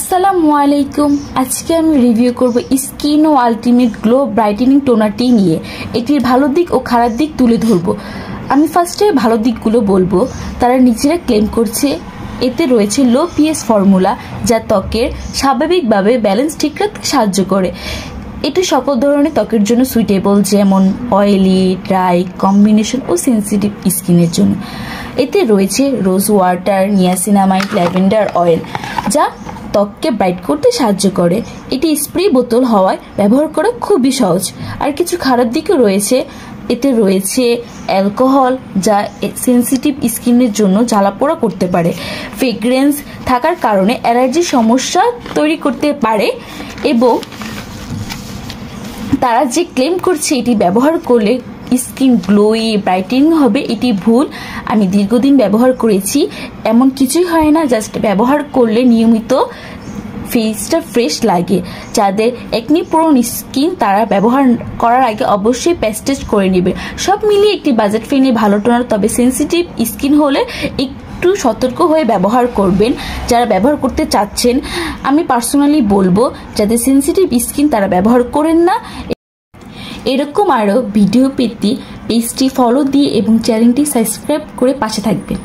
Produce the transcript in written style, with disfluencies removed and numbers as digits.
আসসালামু আলাইকুম। আজকে আমি রিভিউ করব স্কিন ও আলটিমেট গ্লো ব্রাইটেনিং টোনারটি নিয়ে। এটির ভালো দিক ও খারাপ দিক তুলে ধরব। আমি ফার্স্টে ভালো দিকগুলো বলবো। তারা নিজেরা ক্লেম করছে এতে রয়েছে লো পিএস ফর্মুলা, যা ত্বকের স্বাভাবিকভাবে ব্যালেন্স ঠিক রাখতে সাহায্য করে। এটি সকল ধরনের ত্বকের জন্য সুইটেবল, যেমন অয়েলি, ড্রাই, কম্বিনেশন ও সেন্সিটিভ স্কিনের জন্য। এতে রয়েছে rose water, niacinamide, lavender oil, যা ত্বককে ব্রাইট করতে সাহায্য করে। এটি স্প্রে বোতল হওয়ায় ব্যবহার করা খুবই সহজ। আর কিছু খারাপ দিকও রয়েছে। এতে রয়েছে অ্যালকোহল, যা সেন্সিটিভ স্কিনের জন্য জ্বালাপোড়া করতে পারে। ফ্রেগ্রেন্স থাকার কারণে অ্যালার্জির সমস্যা তৈরি করতে পারে। এবং তারা যে ক্লেম করছে এটি ব্যবহার করলে স্কিন গ্লোই ব্রাইটেনিং হবে, এটি ভুল। আমি দীর্ঘদিন ব্যবহার করেছি, এমন কিছুই হয় না। জাস্ট ব্যবহার করলে নিয়মিত ফেসটা ফ্রেশ লাগে। যাদের একনি প্রোন স্কিন, তারা ব্যবহার করার আগে অবশ্যই প্যাচ টেস্ট করে নেবে। সব মিলিয়ে একটি বাজেট ফ্রেন্ডলি ভালো টোনার, তবে সেন্সিটিভ স্কিন হলে একটু সতর্ক হয়ে ব্যবহার করবেন যারা ব্যবহার করতে চাচ্ছেন। আমি পার্সোনালি বলবো যাদের সেন্সিটিভ স্কিন তারা ব্যবহার করেন না। এরকম আরও ভিডিও পেতে পেজটি ফলো দিয়ে এবং চ্যানেলটি সাবস্ক্রাইব করে পাশে থাকবেন।